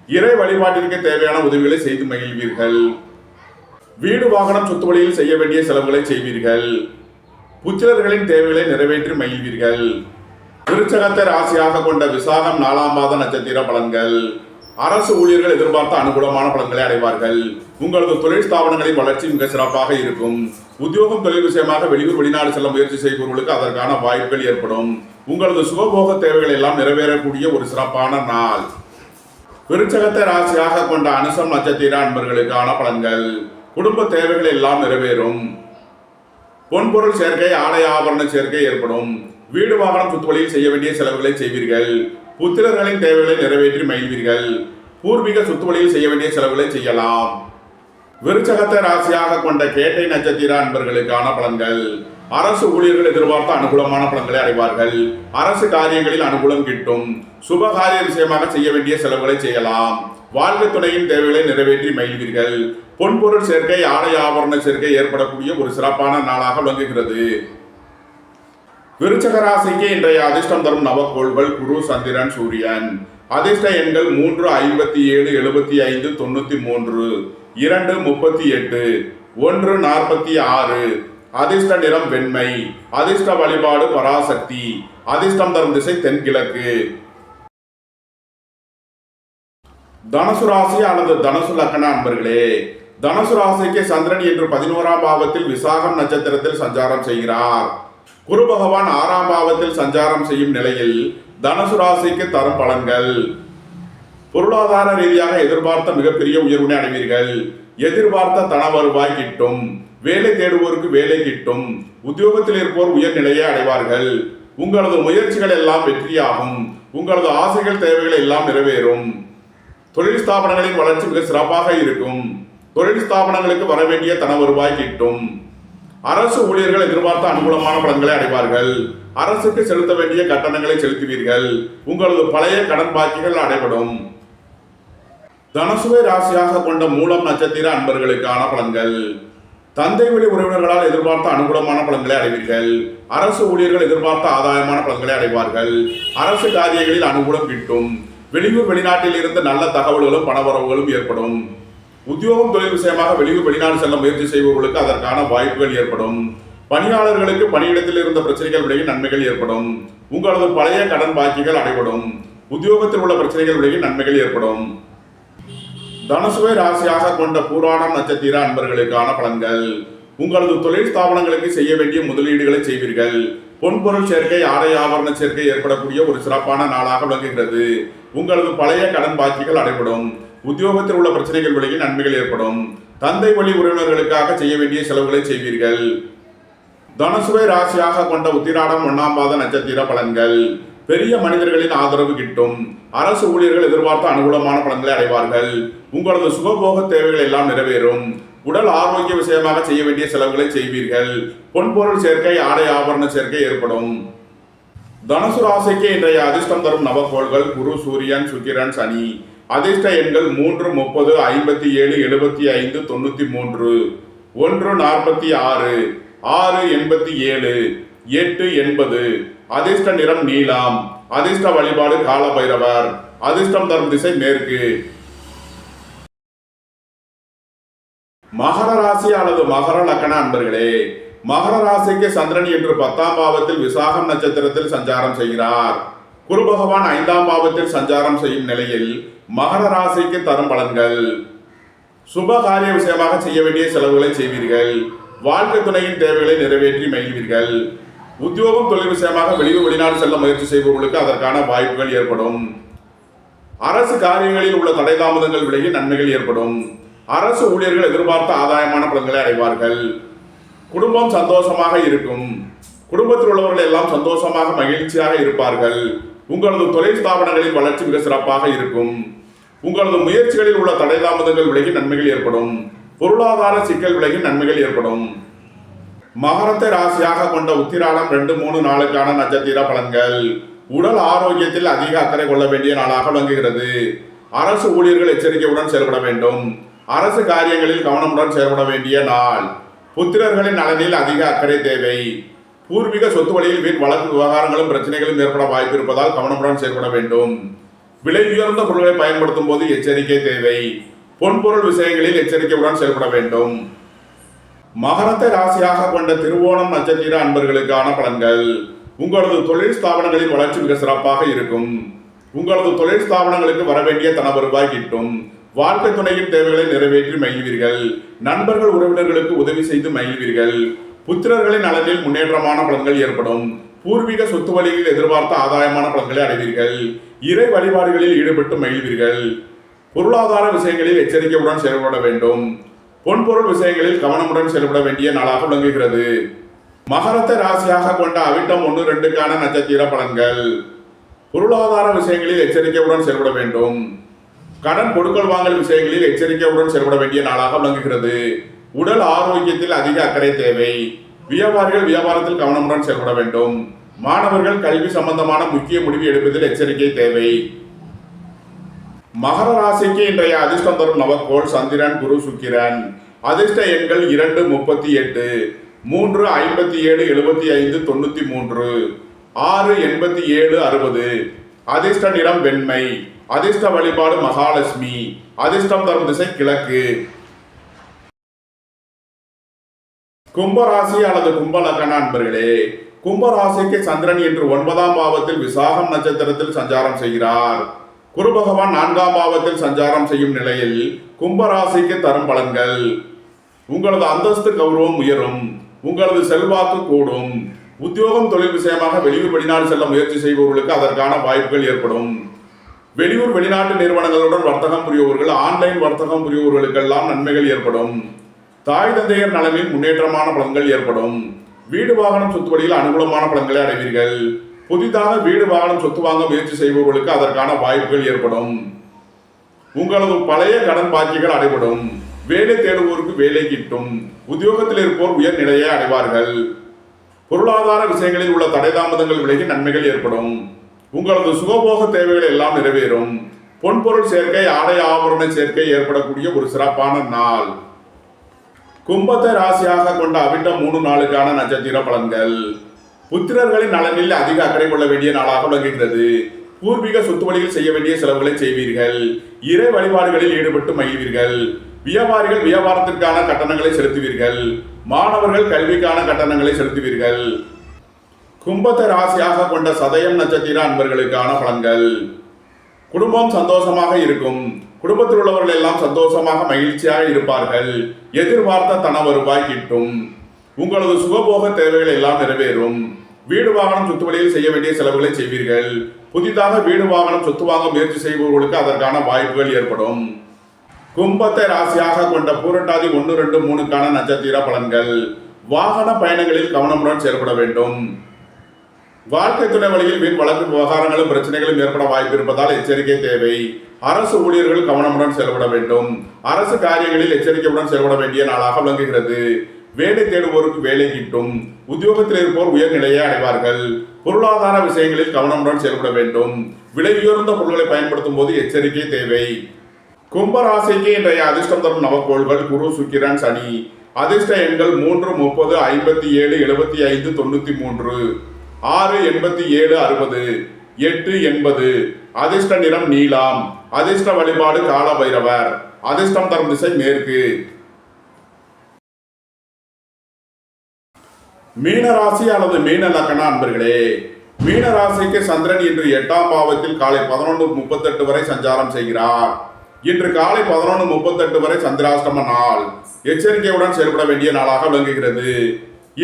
இறை வழிபாட்டிற்கு தேவையான உதவிகளை செய்து மகிழ்வீர்கள். வீடு வாகனம் சொத்து வழியில் செய்ய வேண்டிய செலவுகளை செய்வீர்கள். புத்திரர்களின் தேவைகளை நிறைவேற்றி மகிழ்வீர்கள். விருச்சகத்தை ராசியாக கொண்ட விசாகம் 4ஆம் பாத நட்சத்திர பலன்கள். அரசு ஊழியர்கள் எதிர்பார்த்த அனுகூலமான பலன்களை அடைவார்கள். உங்களது தொழில் ஸ்தாபனங்களின் வளர்ச்சி மிக சிறப்பாக இருக்கும். உத்தியோகம் தொழில் விஷயமாக வெளியூர் வெளிநாடு செல்ல முயற்சி செய்பவர்களுக்கு அதற்கான வாய்ப்புகள் ஏற்படும். உங்களது சுகபோக தேவைகள் எல்லாம் நிறைவேறக்கூடிய ஒரு சிறப்பான நாள். விருச்சகத்தை ராசியாக கொண்ட அனுசம் நட்சத்திர அன்பர்களுக்கான பலன்கள். குடும்ப தேவைகள் எல்லாம் நிறைவேறும். பொன்பொருள் சேர்க்கை, ஆடை ஆபரண சேர்க்கை ஏற்படும். வீடு வாகனம் சுத்துவழியில் செய்ய வேண்டிய செலவுகளை செய்வீர்கள். புத்திரர்களின் தேவைகளை நிறைவேற்றி மகிழ்வீர்கள். பூர்வீக சுத்துவழியில் செய்ய வேண்டிய செலவுகளை செய்யலாம். விருச்சகத்தை ராசியாக கொண்ட கேட்டை நட்சத்திர அன்பர்களுக்கான பலன்கள். அரசு ஊழியர்கள் எதிர்பார்த்த அனுகூலமான பலன்களை அடைவார்கள். அரசு காரியங்களில் அனுகூலம் கிட்டும். சுப காரிய விஷயமாக செய்ய வேண்டிய செலவுகளை செய்யலாம். வாழ்க்கை துணையின் தேவைகளை நிறைவேற்றி மகிழ்வீர்கள். பொன்பொருள் சேர்க்கை, ஆடை ஆபரண சேர்க்கை ஏற்படக்கூடிய ஒரு சிறப்பான நாளாக விளங்குகிறது. விருச்சக ராசிக்கு இன்றைய அதிர்ஷ்டம் தரும் நவக்கோள்கள் குரு, சந்திரன், சூரியன். அதிர்ஷ்ட எண்கள் 3, 57, 75, 93, 2, 38, 1, 46. அதிர்ஷ்ட நிறம் வெண்மை. அதிர்ஷ்ட வழிபாடு பராசக்தி. அதிர்ஷ்டம் தரும் திசை தென்கிழக்கு. தனுசு ராசி அல்லது தனுசு லக்ன அன்பர்களே, தனுசு ராசிக்கு சந்திரன் இன்று 11ஆம் பாவத்தில் விசாகம் நட்சத்திரத்தில் சஞ்சாரம் செய்கிறார். குரு பகவான் 6ஆம் பாவத்தில் சஞ்சாரம் செய்யும் நிலையில் தனுசு ராசிக்கு தரும் பலன்கள். பொருளாதார ரீதியாக எதிர்பார்த்த மிகப்பெரிய உயர்வினை அடைவீர்கள். எதிர்பார்த்த தன வருவாய் கிட்டும். வேலை தேடுவோருக்கு வேலை கிட்டும். உத்தியோகத்தில் இருப்போர் உயர்நிலையை அடைவார்கள். உங்களது முயற்சிகள் எல்லாம் வெற்றியாகும். உங்களது ஆசைகள், தேவைகள் எல்லாம் நிறைவேறும். தொழில் ஸ்தாபனங்களின் வளர்ச்சி மிக சிறப்பாக இருக்கும். தொழில் ஸ்தாபனங்களுக்கு வர வேண்டிய தன வருவாய் கிட்டும். அரசு ஊழியர்கள் எதிர்பார்த்த அனுகூலமான பலன்களை அடைவார்கள். அரசுக்கு செலுத்த வேண்டிய கட்டணங்களை செலுத்துவீர்கள். உங்களது பழைய கடன் பாக்கிகள் அடைபடும். தனுசுவை ராசியாக கொண்ட மூலம் நட்சத்திர அன்பர்களுக்கான பலன்கள். தந்தை வழி உறவினர்களால் எதிர்பார்த்த அனுகூலமான பலன்களை அடைவீர்கள். அரசு ஊழியர்கள் எதிர்பார்த்த ஆதாயமான பலன்களை அடைவார்கள். அரசு காரியங்களில் அனுகூலம் கிட்டும். வெளியூர் வெளிநாட்டில் இருந்து நல்ல தகவல்களும் பணவரவுகளும் ஏற்படும். உத்தியோகம் தொழில் விஷயமாக வெளியூர் வெளிநாடு செல்ல முயற்சி செய்பவர்களுக்கு அதற்கான வாய்ப்புகள் ஏற்படும். பணியாளர்களுக்கு பணியிடத்தில் இருந்த பிரச்சனைகள் விலகி நன்மைகள் ஏற்படும். உங்களது பழைய கடன் பாக்கிகள் அடைபடும். உத்தியோகத்தில் உள்ள பிரச்சனைகள் விலகி நன்மைகள் ஏற்படும். தனுசுவை ராசியாக கொண்ட பூராடம் நட்சத்திர அன்பர்களுக்கான பலன்கள். உங்களது தொழில் ஸ்தாபனங்களுக்கு செய்ய வேண்டிய முதலீடுகளை செய்வீர்கள். பொன்பொருள் சேர்க்கை, ஆடை ஆபரண சேர்க்கை ஏற்படக்கூடிய ஒரு சிறப்பான நாளாக விளங்குகிறது. உங்களது பழைய கடன் பாக்கிகள் அடைபடும். உத்தியோகத்தில் உள்ள பிரச்சனைகள் விலகி நன்மைகள் ஏற்படும். தந்தை வழி உறவினர்களுக்காக செய்ய வேண்டிய செலவுகளை செய்வீர்கள். தனுசுவை ராசியாக கொண்ட உத்திராடம் 1ஆம் பாத நட்சத்திர பலன்கள். பெரிய மனிதர்களின் ஆதரவு கிட்டும். அரசு ஊழியர்கள் எதிர்பார்த்த அனுகூலமான பலன்களை அடைவார்கள். உங்களது சுகபோக தேவைகள் எல்லாம் நிறைவேறும். உடல் ஆரோக்கிய விஷயமாக செய்ய வேண்டிய செலவுகளை செய்வீர்கள். பொன்பொருள் சேர்க்கை, ஆடை ஆபரண சேர்க்கை ஏற்படும். தனுசு ராசிக்கு இன்றைய அதிர்ஷ்டம் தரும் நவக்கோள்கள் குரு, சூரியன், சுக்கிரன், சனி. அதிர்ஷ்ட எண்கள் 3, 30, 57, 75, 93, 1, 46, 6, 87, 8, 80. அதிர்ஷ்ட நிறம் நீலம். அதிர்ஷ்ட வழிபாடு கால பைரவர். அதிர்ஷ்டம் தரும் திசை மேற்கு. மகர ராசி அல்லது மகர லக்ன அன்பர்களே, மகர ராசிக்கு சந்திரன் இன்று 10ஆம் பாவத்தில் விசாகம் நட்சத்திரத்தில் சஞ்சாரம் செய்கிறார். குரு பகவான் 5ஆம் பாவத்தில் சஞ்சாரம் செய்யும் நிலையில் மகர ராசிக்கு தரும் பலன்கள். சுப காரிய விஷயமாக செய்ய வேண்டிய செலவுகளை செய்வீர்கள். வாழ்க்கை துணையின் தேவைகளை நிறைவேற்றி மகிழ்வீர்கள். உத்தியோகம் தொழில் விஷயமாக வெளியூர் வெளிநாடு செல்ல முயற்சி செய்பவர்களுக்கு அதற்கான வாய்ப்புகள் ஏற்படும். அரசு காரியங்களில் உள்ள தடை தாமதங்கள் விலகி நன்மைகள் ஏற்படும். அரசு ஊழியர்கள் எதிர்பார்த்த ஆதாயமான பலன்களை அடைவார்கள். குடும்பம் சந்தோஷமாக இருக்கும். குடும்பத்தில் உள்ளவர்கள் எல்லாம் சந்தோஷமாக மகிழ்ச்சியாக இருப்பார்கள். உங்களது தொழில் ஸ்தாபனங்களின் வளர்ச்சி மிக சிறப்பாக இருக்கும். உங்களது முயற்சிகளில் உள்ள தடை தாமதங்கள் விலகி நன்மைகள் ஏற்படும். பொருளாதார சிக்கல் விலகி நன்மைகள் ஏற்படும். மகரத்தை ராசியாக கொண்ட உத்திராடம் 2, 3 நாளுக்கான நட்சத்திர பலன்கள். உடல் ஆரோக்கியத்தில் அதிக அக்கறை கொள்ள வேண்டிய நாளாக விளங்குகிறது. அரசு ஊழியர்கள் எச்சரிக்கையுடன் செயல்பட வேண்டும். அரசு காரியங்களில் கவனமுடன் செயல்பட வேண்டிய நாள். புத்திரர்களின் நலனில் அதிக அக்கறை தேவை. பூர்வீக சொத்து வழியில் வீண் வழக்கு விவகாரங்களும் பிரச்சனைகளும் ஏற்பட வாய்ப்பு இருப்பதால் கவனமுடன் செயல்பட வேண்டும். விலை உயர்ந்த பொருட்களை பயன்படுத்தும் போது எச்சரிக்கை தேவை. பொன்பொருள் விஷயங்களில் எச்சரிக்கையுடன் செயல்பட வேண்டும். மகரத்தை ராசியாக கொண்ட திருவோணம் நட்சத்திர அன்பர்களுக்கான பலன்கள். உங்களது தொழில் ஸ்தாபனங்களின் வளர்ச்சி மிக சிறப்பாக இருக்கும். உங்களது தொழில் ஸ்தாபனங்களுக்கு வரவேண்டிய தன வருவாய் கிட்டும். வாழ்க்கை துணையின் தேவைகளை நிறைவேற்றி மகிழ்வீர்கள். நண்பர்கள் உறவினர்களுக்கு உதவி செய்து மகிழ்வீர்கள். புத்திரர்களின் நலனில் முன்னேற்றமான பலன்கள் ஏற்படும். பூர்வீக சொத்து வழியில் எதிர்பார்த்த ஆதாயமான பலன்களை அடைவீர்கள். இறை வழிபாடுகளில் ஈடுபட்டு மகிழ்வீர்கள். பொருளாதார விஷயங்களில் எச்சரிக்கையுடன் செயல்பட வேண்டும். பொன்பொருள் விஷயங்களில் கவனமுடன் செயல்பட வேண்டிய நாளாக விளங்குகிறது. மகரத்தை ராசியாக கொண்ட அவிட்டம் 1-2க்கான நட்சத்திர பலன்கள். பொருளாதார விஷயங்களில் எச்சரிக்கையுடன் செயல்பட வேண்டும். கடன் கொடுக்கல் வாங்கல் விஷயங்களில் எச்சரிக்கையுடன் செயல்பட வேண்டிய நாளாக விளங்குகிறது. உடல் ஆரோக்கியத்தில் அதிக அக்கறை தேவை. வியாபாரிகள் வியாபாரத்தில் கவனமுடன் செயல்பட வேண்டும். மாணவர்கள் கல்வி சம்பந்தமான முக்கிய முடிவு எடுப்பதில் எச்சரிக்கை தேவை. மகர ராசிக்கு இன்றைய அதிர்ஷ்டம் தரும் நவக்கோள் சந்திரன், குரு, சுக்கிரன். அதிர்ஷ்ட எண்கள் 2, 38, 3, 57, 75, 93, 6, 87, 60. அதிர்ஷ்ட நிறம் வெண்மை. அதிர்ஷ்ட வழிபாடு மகாலட்சுமி. அதிர்ஷ்டம் தரும் திசை கிழக்கு. கும்பராசி அல்லது கும்பலக்கண அன்பர்களே, கும்பராசிக்கு சந்திரன் இன்று 9ஆம் பாவத்தில் விசாகம் நட்சத்திரத்தில் சஞ்சாரம் செய்கிறார். குரு பகவான் 4ஆம் பாவத்தில் சஞ்சாரம் செய்யும் நிலையில் கும்பராசிக்கு தரும் பலன்கள். உங்களது அந்தஸ்து கௌரவம் உயரும். உங்களது செல்வாக்கு கூடும். உத்தியோகம் தொழில் விஷயமாக வெளியூர் வெளிநாடு செல்ல முயற்சி செய்பவர்களுக்கு அதற்கான வாய்ப்புகள் ஏற்படும். வெளியூர் வெளிநாட்டு நிறுவனங்களுடன் வர்த்தகம் புரிபவர்கள், ஆன்லைன் வர்த்தகம் புரிபவர்களுக்கெல்லாம் நன்மைகள் ஏற்படும். தாய் தந்தையர் நலனில் முன்னேற்றமான பலன்கள் ஏற்படும். வீடு வாகனம் சொத்து வழியில் அனுகூலமான பலன்களை அடைவீர்கள். புதிதாக வீடு வாகனம் சொத்து வாங்க முயற்சி செய்பவர்களுக்கு அதற்கான வாய்ப்புகள் ஏற்படும். உங்களது பழைய கடன் பாக்கிகள் அடைபடும். வேலை தேடுவோருக்கு வேலை கிட்டும். உத்தியோகத்தில் இருப்போர் உயர் நிலையை அடைவார்கள். பொருளாதார விஷயங்களில் உள்ள தடை தாமதங்கள் விலகி நன்மைகள் ஏற்படும். உங்களது சுகபோக தேவைகள் எல்லாம் நிறைவேறும். பொன்பொருள் சேர்க்கை, ஆடை ஆபரண சேர்க்கை ஏற்படக்கூடிய ஒரு சிறப்பான நாள். கும்பத்தை ராசியாக கொண்ட அவிட்டம் 3-4க்கான நட்சத்திர பலன்கள். புத்திரர்களின் நலனில் அதிக அக்கறை கொள்ள வேண்டிய நாளாக விளங்குகிறது. பூர்வீக சொத்து வழியில் செய்ய வேண்டிய செலவுகளை செய்வீர்கள். இறை வழிபாடுகளில் ஈடுபட்டு மகிழ்வீர்கள். வியாபாரிகள் வியாபாரத்திற்கான கட்டணங்களை செலுத்துவீர்கள். மாணவர்கள் கல்விக்கான கட்டணங்களை செலுத்துவீர்கள். கும்பத்தை ராசியாக கொண்ட சதயம் நட்சத்திர அன்பர்களுக்கான பலன்கள். குடும்பம் சந்தோஷமாக இருக்கும். குடும்பத்தில் உள்ளவர்கள் எல்லாம் சந்தோஷமாக மகிழ்ச்சியாக இருப்பார்கள். எதிர்பார்த்த தன வருவாய் கிட்டும். உங்களது சுகபோக தேவைகள் எல்லாம் நிறைவேறும். வீடு வாகனம் சொத்து வழியில் செய்ய வேண்டிய செலவுகளை செய்வீர்கள். புதிதாக வீடு வாகனம் சொத்து வாங்க முயற்சி செய்பவர்களுக்கு அதற்கான வாய்ப்புகள் ஏற்படும். கும்பத்தை ராசியாக கொண்ட பூரட்டாதி 1-2-3க்கான நட்சத்திர பலன்கள். வாகன பயணங்களில் கவனமுடன் செயல்பட வேண்டும். வாழ்க்கை துணை வழியில் வீண் வழக்கு விவகாரங்களும் பிரச்சனைகளும் ஏற்பட வாய்ப்பு இருப்பதால் எச்சரிக்கை தேவை. அரசு ஊழியர்கள் கவனமுடன் செயல்பட வேண்டும். அரசு காரியங்களில் எச்சரிக்கையுடன் செயல்பட வேண்டிய நாளாக விளங்குகிறது. வேலை தேடுவோருக்கு வேலை கிட்டும். உத்தியோகத்தில் இருப்போர் உயர்நிலையை அடைவார்கள். பொருளாதார விஷயங்களில் கவனமுடன் செயல்பட வேண்டும். விலை உயர்ந்த பொருட்களை பயன்படுத்தும் போது எச்சரிக்கை தேவை. கும்பராசிக்கு இன்றைய அதிர்ஷ்டம் தரும் நவக்கோள்கள் குரு, சுக்கிரன், சனி. அதிர்ஷ்ட எண்கள் 3, 30, 57, 75, 93, 6, 87, 60, 8, 80. அதிர்ஷ்ட நிறம் நீலம். அதிர்ஷ்ட வழிபாடு கால பைரவர். அதிர்ஷ்டம் தரும் திசை மேற்கு. மீனராசி அல்லது மீன லக்கண அன்பர்களே, மீனராசிக்கு சந்திரன் இன்று 8ஆம் பாவத்தில் காலை 11:38 வரை சஞ்சாரம் செய்கிறார். இன்று காலை 11:38 வரை சந்திராஷ்டம நாள். எச்சரிக்கையுடன் செயல்பட வேண்டிய நாளாக விளங்குகிறது.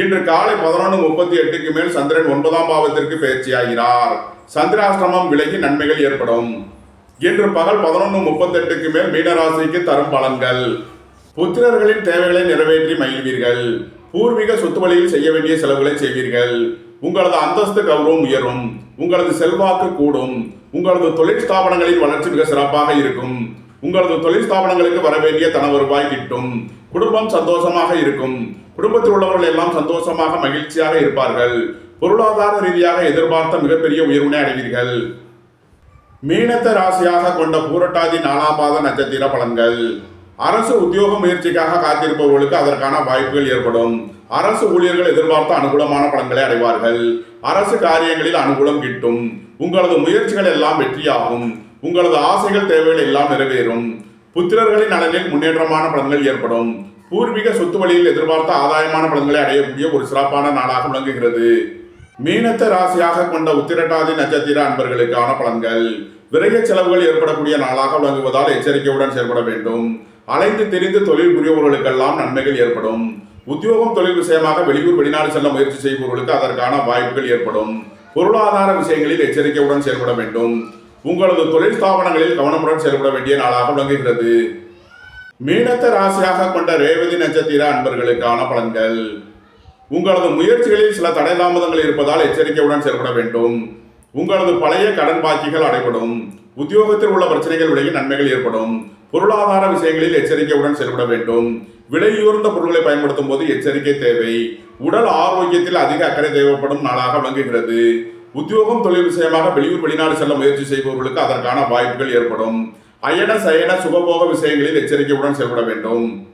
இன்று காலை 11:38க்கு மேல் சந்திரன் 9ஆம் பாவத்திற்கு பயிற்சியாகிறார். சந்திராஷ்டமம் விலகி நன்மைகள் ஏற்படும். இன்று பகல் 11:38க்கு மேல் மீனராசிக்கு தரும் பலன்கள். புத்திரர்களின் தேவைகளை நிறைவேற்றி மகிழ்வீர்கள். பூர்வீக சொத்து வழியில் செய்ய வேண்டிய செலவுகளை செய்வீர்கள். உங்களது அந்தஸ்து கௌரவம் உயரும். உங்களது செல்வாக்கு கூடும். உங்களது தொழில் ஸ்தாபனங்களின் வளர்ச்சி மிக சிறப்பாக இருக்கும். உங்களது தொழில் ஸ்தாபனங்களுக்கு வரவேண்டிய தன வருவாய் கிட்டும். குடும்பம் சந்தோஷமாக இருக்கும். குடும்பத்தில் உள்ளவர்கள் எல்லாம் சந்தோஷமாக மகிழ்ச்சியாக இருப்பார்கள். பொருளாதார ரீதியாக எதிர்பார்த்த மிகப்பெரிய உயர்வினை அடைவீர்கள். மீனத்தை ராசியாக கொண்ட பூரட்டாதி 4ஆம் பாத நட்சத்திர பலன்கள். அரசு உத்தியோக முயற்சிக்காக காத்திருப்பவர்களுக்கு அதற்கான வாய்ப்புகள் ஏற்படும். அரசு ஊழியர்கள் எதிர்பார்த்த அனுகூலமான பலன்களை அடைவார்கள். அரசு காரியங்களில் அனுகூலம் கிட்டும். உங்களது முயற்சிகள் எல்லாம் வெற்றியாகும். உங்களது ஆசைகள் தேவைகள் எல்லாம் நிறைவேறும். புத்திரர்களின் நலனில் முன்னேற்றமான பலன்கள் ஏற்படும். பூர்வீக சொத்து வழியில் எதிர்பார்த்த ஆதாயமான பலன்களை அடையக்கூடிய ஒரு சிறப்பான நாளாக விளங்குகிறது. மீனத்தை ராசியாக கொண்ட உத்திரட்டாதி நட்சத்திர அன்பர்களுக்கான பலன்கள். விரைய செலவுகள் ஏற்படக்கூடிய நாளாக விளங்குவதால் எச்சரிக்கையுடன் செயல்பட வேண்டும். அலைந்து திரிந்து தொழில் புரியவர்களுக்கெல்லாம் நன்மைகள் ஏற்படும். உத்தியோகம் தொழில் விஷயமாக வெளியூர் வெளிநாடு செல்ல முயற்சி செய்பவர்களுக்கு அதற்கான வாய்ப்புகள் ஏற்படும். பொருளாதார விஷயங்களில் எச்சரிக்கையுடன் செயல்பட வேண்டும். உங்களது தொழில் ஸ்தாபனங்களில் கவனமுடன் செயல்பட வேண்டிய நாளாக விளங்குகிறது. மீனத்தை ராசியாக கொண்ட ரேவதி நட்சத்திர அன்பர்களுக்கான பலன்கள். உங்களது முயற்சிகளில் சில தடை தாமதங்கள் இருப்பதால் எச்சரிக்கையுடன் செயல்பட வேண்டும். உங்களது பழைய கடன் பாக்கிகள் அடைபடும். உத்தியோகத்தில் உள்ள பிரச்சனைகள் விலகி நன்மைகள் ஏற்படும். பொருளாதார விஷயங்களில் எச்சரிக்கையுடன் செயல்பட வேண்டும். விலையுயர்ந்த பொருட்களை பயன்படுத்தும் போது எச்சரிக்கை தேவை. உடல் ஆரோக்கியத்தில் அதிக அக்கறை தேவைப்படும் நாளாக விளங்குகிறது. உத்தியோகம் தொழில் விஷயமாக வெளியூர் வெளிநாடு செல்ல முயற்சி செய்பவர்களுக்கு அதற்கான வாய்ப்புகள் ஏற்படும். அயன சயன சுகபோக விஷயங்களில் எச்சரிக்கையுடன் செயல்பட வேண்டும்.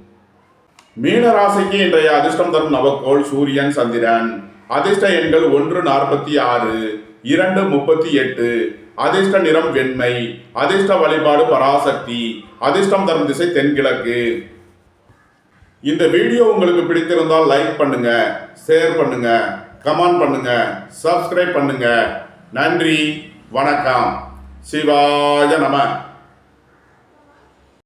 மீன ராசிக்கு இன்றைய அதிர்ஷ்டம் தரும் நவக்கோள் சூரியன் சந்திரன். அதிர்ஷ்ட எண்கள் 146, 238. அதிர்ஷ்ட நிறம் வெண்மை. அதிர்ஷ்ட வழிபாடு பராசக்தி. அதிர்ஷ்டம் தரும் திசை தென்கிழக்கு. இந்த வீடியோ உங்களுக்கு பிடித்திருந்தால் லைக் பண்ணுங்க, ஷேர் பண்ணுங்க, கமெண்ட் பண்ணுங்க, சப்ஸ்கிரைப் பண்ணுங்க. நன்றி, வணக்கம். சிவாய நம.